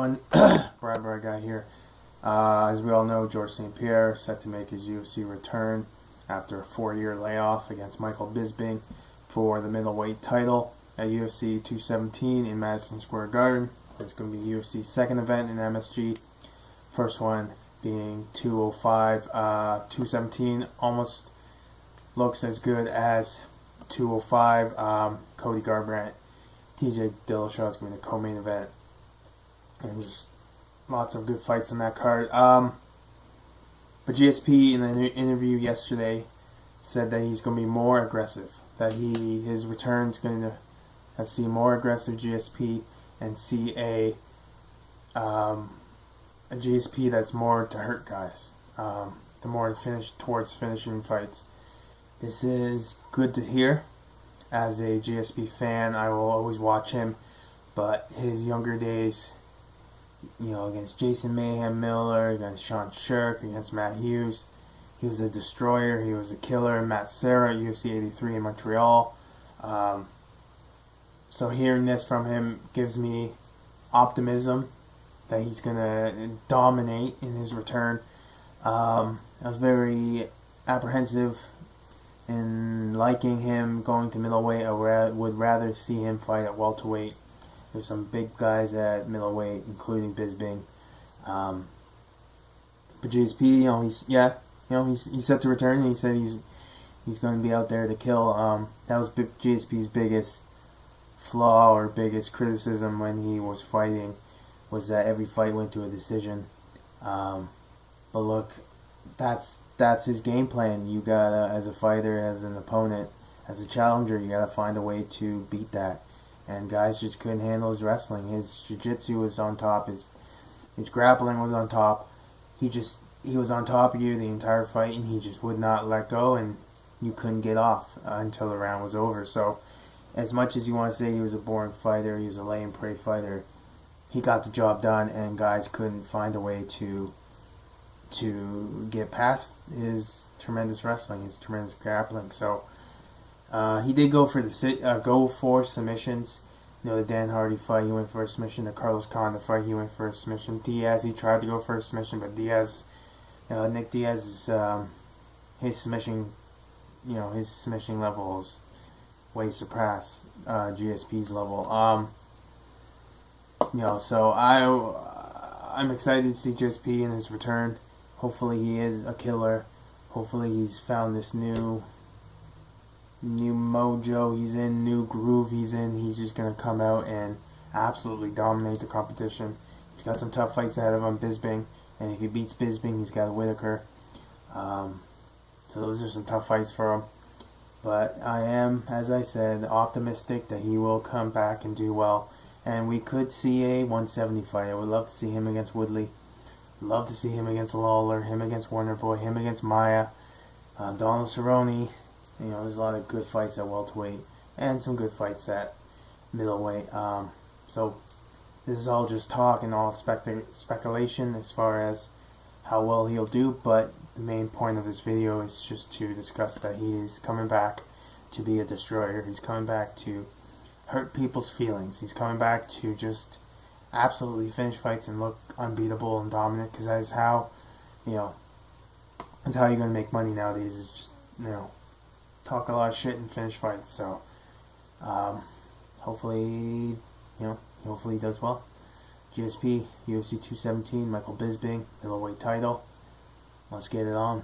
everyone. Barbara I got here. As we all know, George St Pierre set to make his UFC return after a 4-year layoff against Michael Bisping for the middleweight title at UFC 217 in Madison Square Garden. It's going to be UFC's second event in MSG. First one being 205. 217 almost looks as good as 205. Cody Garbrandt, TJ Dillashaw is going to be the co-main event. And just lots of good fights on that card. But GSP in an interview yesterday said that he's going to be more aggressive. That his return is going to see more aggressive GSP and see a GSP that's more to hurt guys. The more towards finishing fights. This is good to hear. As a GSP fan, I will always watch him. But his younger days, against Jason Mayhem Miller, against Sean Shirk, against Matt Hughes, he was a destroyer, he was a killer. Matt Serra, UFC 83 in Montreal. So hearing this from him gives me optimism that he's going to dominate in his return. I was very apprehensive in liking him going to middleweight. I would rather see him fight at welterweight. There's some big guys at middleweight, including Bisping. But GSP, he's set to return. And he said he's going to be out there to kill. That was GSP's biggest flaw or biggest criticism when he was fighting, was that every fight went to a decision. But look, that's his game plan. You gotta, as a fighter, as an opponent, as a challenger, you gotta find a way to beat that. And guys just couldn't handle his wrestling. His jiu-jitsu was on top. His grappling was on top. He was on top of you the entire fight, and he just would not let go, and you couldn't get off until the round was over. So, as much as you want to say he was a boring fighter, he was a lay and pray fighter, he got the job done, and guys couldn't find a way to get past his tremendous wrestling, his tremendous grappling. So he did go for submissions. The Dan Hardy fight, he went for a submission. The Carlos Condit fight, he went for a submission. Diaz, he tried to go for a submission, but Nick Diaz, his submission levels way surpass GSP's level. So I'm excited to see GSP in his return. Hopefully he is a killer. Hopefully he's found this new mojo he's in, new groove he's in. He's just going to come out and absolutely dominate the competition. He's got some tough fights ahead of him, Bisping. And if he beats Bisping, he's got Whitaker. So those are some tough fights for him. But I am, as I said, optimistic that he will come back and do well. And we could see a 170 fight. I would love to see him against Woodley. Love to see him against Lawler, him against Wonderboy, him against Maya, Donald Cerrone. There's a lot of good fights at welterweight and some good fights at middleweight. So this is all just talk and all speculation as far as how well he'll do. But the main point of this video is just to discuss that he is coming back to be a destroyer. He's coming back to hurt people's feelings. He's coming back to just absolutely finish fights and look unbeatable and dominant, because that is how, that's how you're going to make money nowadays, is just, talk a lot of shit and finish fights. So, hopefully he does well. GSP, UFC 217, Michael Bisping, middleweight title. Let's get it on.